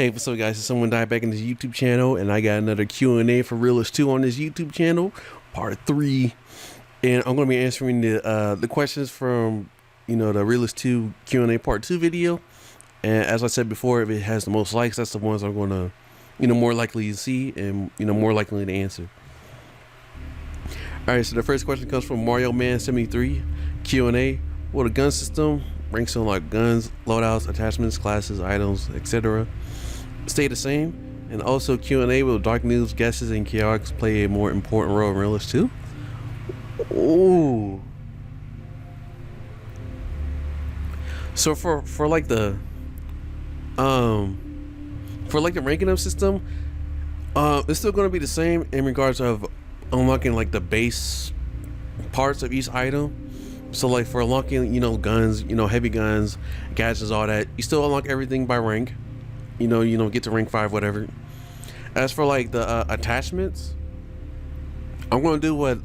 Hey, what's up, guys? It's Someone Died back in this YouTube channel, and I got another Q&A for Realish 2 on this YouTube channel, part 3. And I'm going to be answering the questions from, the Realish 2 Q&A part 2 video. And as I said before, if it has the most likes, that's the ones I'm going to, more likely to see and, more likely to answer. All right, so the first question comes from Mario Man 73 Q&A. Will the gun system, ranks on like guns, loadouts, attachments, classes, items, etc. stay the same? And also Q&A, will dark news, guesses, and chaotics play a more important role in Realish 2? Ooh. So for like the ranking up system, it's still going to be the same in regards of unlocking like the base parts of each item. So like for unlocking, guns, heavy guns, gadgets, all that, you still unlock everything by rank. Get to rank 5, whatever. As for like the attachments, I'm gonna do what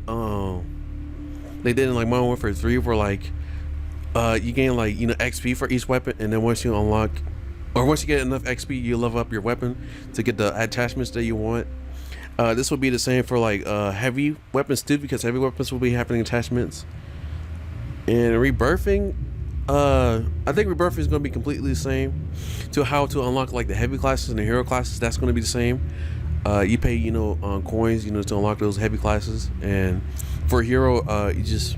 they did in like Modern Warfare 3, where like you gain like XP for each weapon, and then once you unlock, or once you get enough XP, you level up your weapon to get the attachments that you want. This will be the same for like heavy weapons too, because heavy weapons will be having attachments. And rebirthing, I think rebirthing is going to be completely the same. To how to unlock like the heavy classes and the hero classes, that's going to be the same. You pay coins to unlock those heavy classes, and for hero it's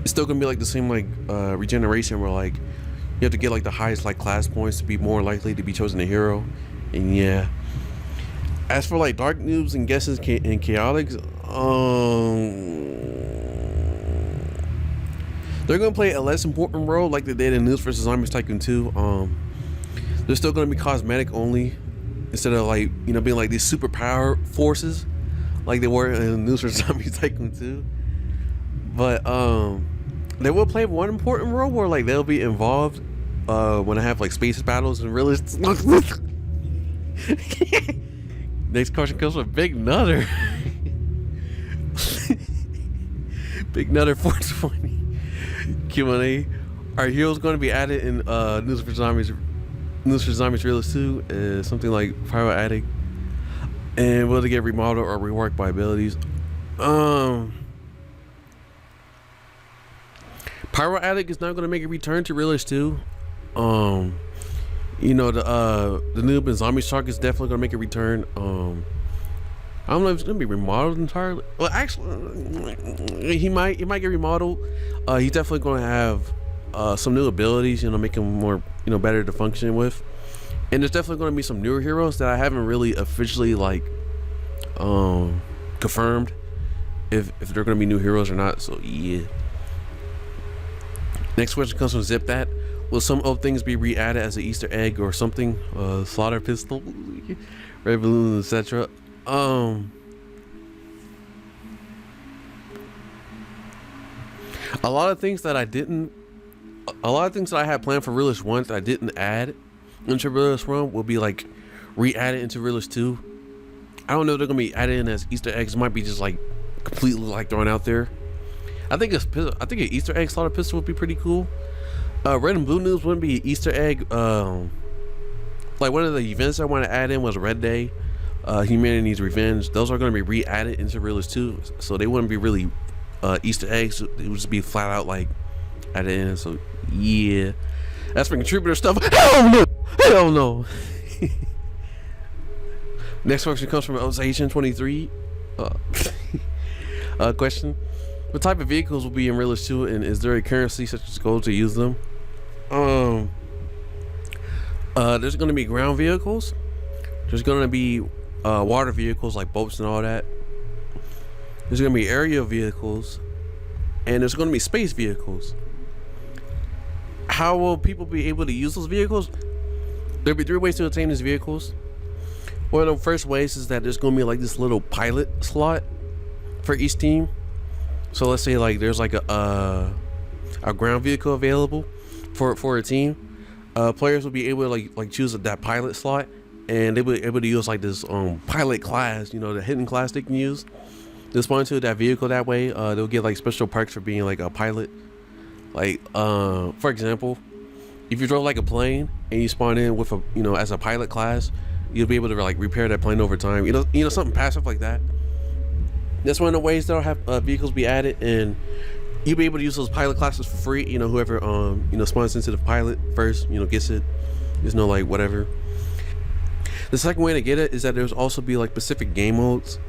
still going to be like the same like regeneration, where like you have to get like the highest like class points to be more likely to be chosen a hero. And yeah, as for like dark noobs and guesses and chaotics, they're going to play a less important role like they did in News vs. Zombies Tycoon 2. They're still going to be cosmetic only, instead of like, being like these super power forces like they were in News vs. Zombies Tycoon 2. But they will play one important role where like they'll be involved when I have like space battles and really. Next question comes from Big Nutter. Big Nutter 420 Q&A. Are heroes going to be added in News vs. Zombies Realish 2? Something like Pyro Addict, and will they get remodeled or reworked by abilities? Pyro Addict is not going to make a return to Realish 2. The noob and zombie shark is definitely going to make a return. I don't know if it's gonna be remodeled entirely. Well, actually, he might get remodeled. He's definitely gonna have some new abilities, make him more, better to function with. And there's definitely gonna be some newer heroes that I haven't really officially like confirmed if they're gonna be new heroes or not. So yeah. Next question comes from Zip That. Will some old things be re-added as an Easter egg or something? Slaughter pistol, red balloon, etc. A lot of things that I had planned for Realish 1 that I didn't add into Realish 1 will be like re-added into Realish 2. I don't know if they're gonna be added in as Easter eggs. It might be just like completely like thrown out there. I think an Easter egg slaughter pistol would be pretty cool. Red and blue news wouldn't be an Easter egg. Like one of the events I want to add in was Red Day. Humanity's Revenge. Those are going to be re-added into Realish 2, so they wouldn't be really Easter eggs. It would just be flat out like added in. So yeah, that's for contributor stuff. Hell no. Next question comes from Osation 23. Question: what type of vehicles will be in Realish 2, and is there a currency such as gold to use them? There's going to be ground vehicles. There's going to be water vehicles like boats and all that. There's going to be aerial vehicles, and there's going to be space vehicles. How will people be able to use those vehicles? There'll be 3 ways to obtain these vehicles. One of the first ways is that there's going to be like this little pilot slot for each team. So let's say like there's like a ground vehicle available for a team. Players will be able to like choose that pilot slot, and they will be able to use like this pilot class, the hidden class they can use. They'll spawn to that vehicle that way. They'll get like special perks for being like a pilot. Like for example, if you drove like a plane and you spawn in with a, you know, as a pilot class, you'll be able to like repair that plane over time. You know, something passive like that. That's one of the ways that'll have vehicles be added, and you'll be able to use those pilot classes for free. You know, whoever you know, spawns into the pilot first, you know, gets it. There's no like whatever. The second way to get it is that there's also be like specific game modes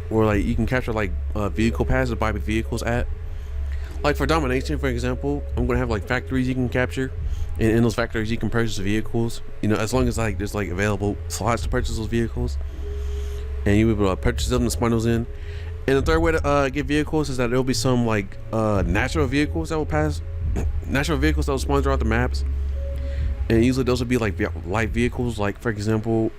where like you can capture like vehicle passes, buy vehicles at. Like for domination, for example, I'm gonna have like factories you can capture, and in those factories you can purchase vehicles. You know, as long as like there's like available slots to purchase those vehicles, and you'll be able to purchase them and spawn those in. And the third way to get vehicles is that there'll be some like natural vehicles that will pass, natural vehicles that will spawn throughout the maps, and usually those will be like light vehicles. Like for example,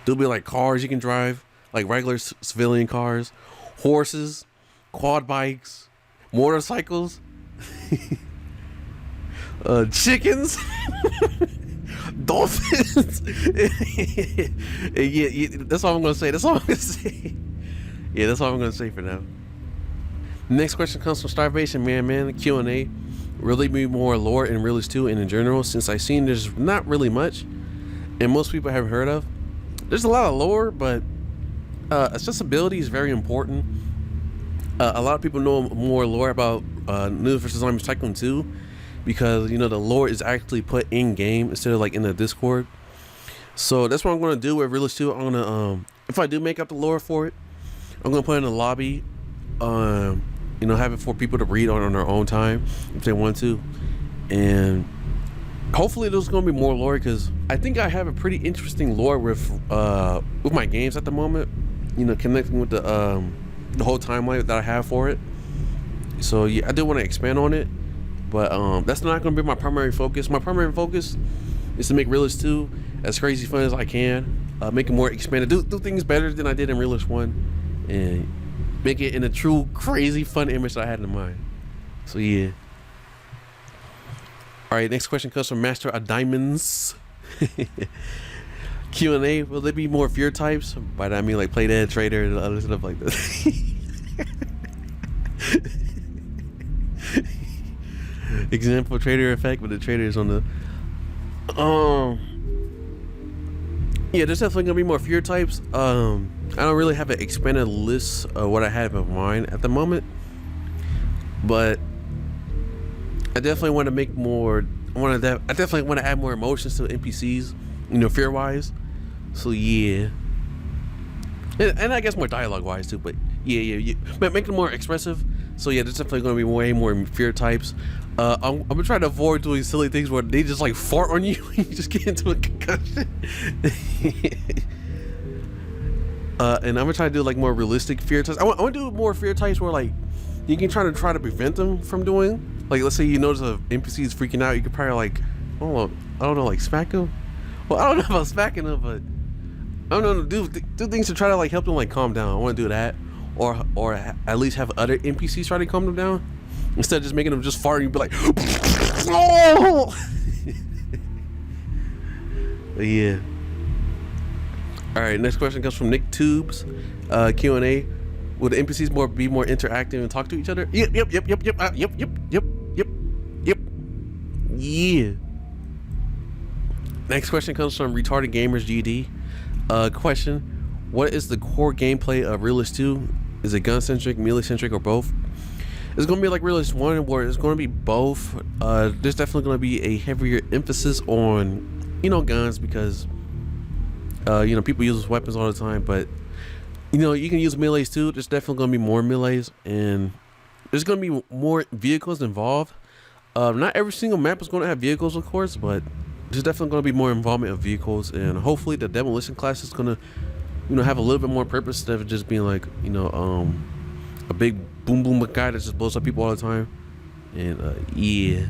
there'll be like cars you can drive, like regular civilian cars, horses, quad bikes, motorcycles, chickens, dolphins. Yeah, that's all I'm gonna say. That's all I'm gonna say. Yeah, that's all I'm gonna say for now. Next question comes from Starvation Man. QnA. Really be more lore in Realish 2 and in general, since I've seen there's not really much, and most people haven't heard of. There's a lot of lore, but accessibility is very important. A lot of people know more lore about News vs. Zombies Tycoon 2 because, you know, the lore is actually put in game instead of like in the Discord. So that's what I'm going to do with Realish 2. I'm gonna if I do make up the lore for it, I'm gonna put it in the lobby, you know, have it for people to read on their own time if they want to, and hopefully there's gonna be more lore, because I think I have a pretty interesting lore with my games at the moment. You know, connecting with the whole timeline that I have for it. So yeah, I do want to expand on it, but that's not gonna be my primary focus. My primary focus is to make Realish 2 as crazy fun as I can, make it more expanded, do things better than I did in Realish 1, and make it in a true crazy fun image that I had in mind. So yeah. All right, next question comes from Master of Diamonds. Q&A, will there be more fear types? By that I mean like play dead, trader, and other stuff like this. Example, trader effect, but the trader is on the yeah, there's definitely gonna be more fear types. I don't really have an expanded list of what I have in mind at the moment, but I definitely want to make more. I definitely want to add more emotions to NPCs, you know, fear wise. So yeah, and I guess more dialogue wise too. But yeah, make them more expressive. So yeah, there's definitely going to be way more fear types. I'm gonna try to avoid doing silly things where they just like fart on you and you just get into a concussion. And I'm gonna try to do like more realistic fear types. I want to do more fear types where like you can try to prevent them from doing. Like, let's say you notice a NPC is freaking out, you could probably like, I don't know, like smack him. Well, I don't know about smacking him, but I don't know, do things to try to like help them like calm down. I want to do that, or at least have other NPCs try to calm them down instead of just making them just fart and you be like, oh. But yeah. All right, next question comes from Nick Tubes. Q&A. Will the NPCs be more interactive and talk to each other? Yep. Yeah. Next question comes from Retarded Gamers GD. Question: what is the core gameplay of Realish 2? Is it gun centric, melee centric, or both? It's gonna be like Realish 1, where it's gonna be both. There's definitely gonna be a heavier emphasis on, you know, guns, because you know, people use weapons all the time, but you know, you can use melees too. There's definitely gonna be more melees, and there's gonna be more vehicles involved. Not every single map is gonna have vehicles, of course, but there's definitely gonna be more involvement of vehicles, and hopefully the demolition class is gonna, you know, have a little bit more purpose instead of just being like, you know, a big boom guy that just blows up people all the time. And yeah.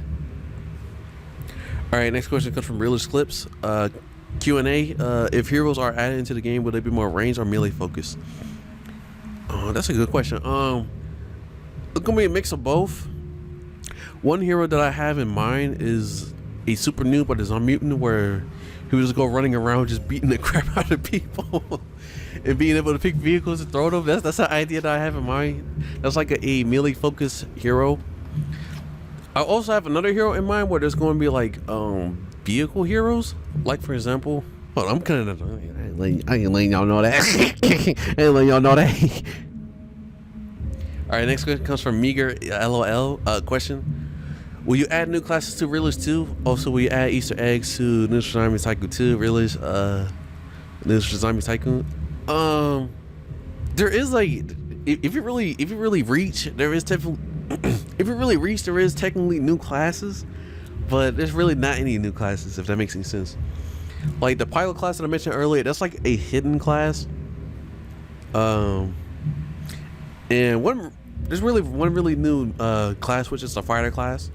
All right, next question comes from Realish Clips. Q&A, if heroes are added into the game, will they be more range or melee focused? Oh, that's a good question. It's gonna be a mix of both. One hero that I have in mind is a super noob, but is on mutant, where he would just go running around just beating the crap out of people and being able to pick vehicles and throw them. That's the idea that I have in mind. That's like a melee focused hero. I also have another hero in mind where there's going to be like vehicle heroes. Like for example, hold on, I'm kind of I ain't letting y'all know that. I ain't letting y'all know that. All right, next question comes from Meager LOL. Question: will you add new classes to Realish 2? Also, will you add Easter eggs to New Tsunami Tycoon 2? Realish, New Tsunami Tycoon. There is like, if you really reach, there is technically, if you really reach, there is technically new classes, but there's really not any new classes, if that makes any sense. Like the pilot class that I mentioned earlier, that's like a hidden class. And there's really one really new class, which is the fighter class,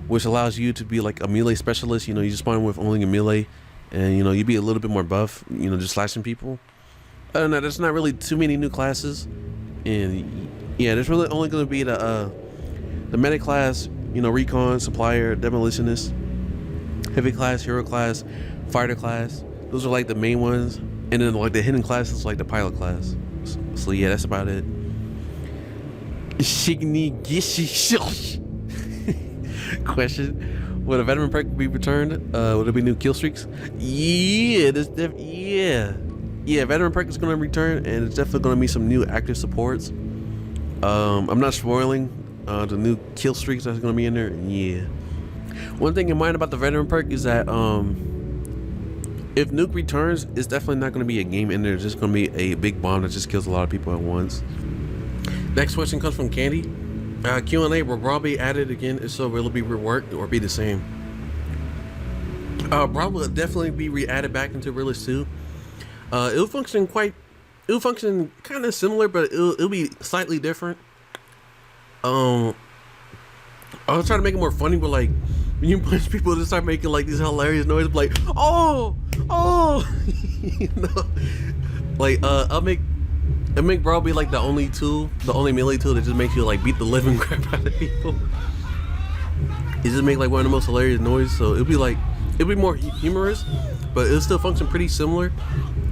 which allows you to be like a melee specialist. You know, you just spawn with only a melee, and you know, you be a little bit more buff. You know, just slashing people. Other than that, there's not really too many new classes, and yeah, there's really only going to be the medic class. You know, recon, supplier, demolitionist, heavy class, hero class, fighter class. Those are like the main ones, and then like the hidden classes like the pilot class. So yeah, that's about it. Question: would a veteran perk be returned? Would there be new kill streaks? Yeah, yeah. Veteran perk is going to return, and it's definitely going to be some new active supports. I'm not spoiling the new kill streaks that's going to be in there. Yeah. One thing in mind about the veteran perk is that if nuke returns, it's definitely not going to be a game ender. It's just going to be a big bomb that just kills a lot of people at once. Next question comes from Candy. QnA will probably added again. If so, will it be reworked or be the same? Probably will definitely be re-added back into Realish 2. It'll function kind of similar, but it'll be slightly different. I'll try to make it more funny, but like when you punch people, just start making like these hilarious noises, like oh, you know, like I'll make Brawl be like the only melee tool that just makes you like beat the living crap out of people. It just make like one of the most hilarious noises, so it'll be more humorous, but it'll still function pretty similar,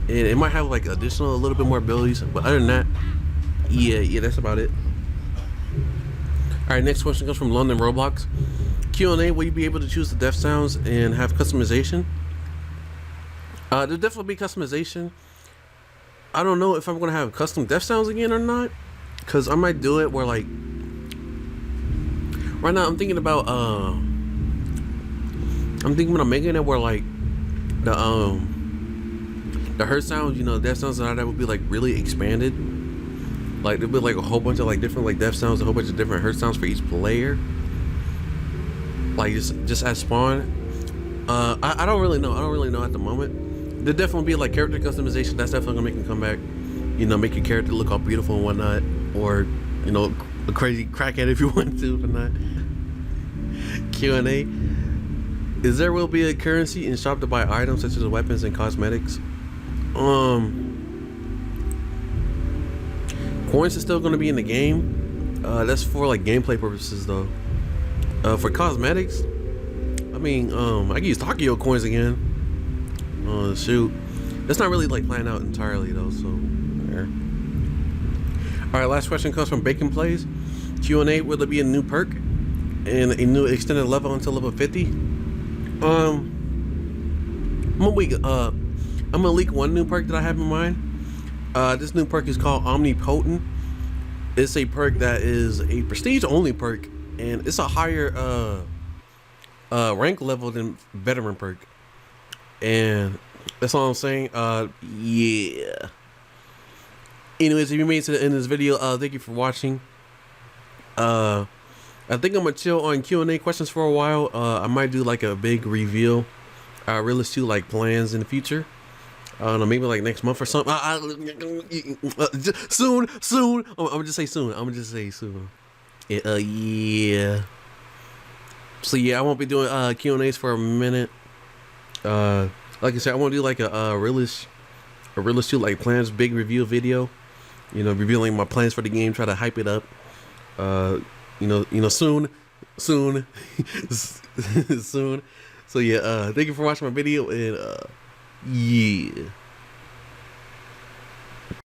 and it might have like a little bit more abilities. But other than that, yeah, that's about it. All right, next question comes from London Roblox. QnA, will you be able to choose the death sounds and have customization? There'll definitely be customization. I don't know if I'm gonna have custom death sounds again or not, because I might do it where like right now I'm thinking about making it where like the hurt sounds, you know, death sounds and all that would be like really expanded. Like there'll be like a whole bunch of like different like death sounds, a whole bunch of different hurt sounds for each player. Like just as spawn. I don't really know at the moment. There'll definitely be like character customization. That's definitely gonna make them come back. You know, make your character look all beautiful and whatnot, or you know, a crazy crackhead if you want to, but not. QnA, is there will be a currency in shop to buy items such as weapons and cosmetics? Coins is still gonna be in the game. That's for like gameplay purposes though. For cosmetics, I mean, I can use Tokyo coins again. Shoot, that's not really like planned out entirely though, so yeah. All right, last question comes from Bacon Plays. QnA, will there be a new perk and a new extended level until level 50? I'm gonna leak one new perk that I have in mind. This new perk is called Omnipotent. It's a perk that is a prestige only perk, and it's a higher rank level than veteran perk. And that's all I'm saying. Yeah. Anyways, if you made it to the end of this video, thank you for watching. I think I'm gonna chill on Q&A questions for a while. I might do like a big reveal, Realish 2 like plans in the future. I don't know, maybe like next month or something. Soon. I'm gonna just say soon. Yeah. So yeah, I won't be doing Q&As for a minute. Like I said, I want to do like a Realish 2 like plans big review video. You know, revealing my plans for the game, try to hype it up. You know, soon. Soon. So yeah, thank you for watching my video, and yeah.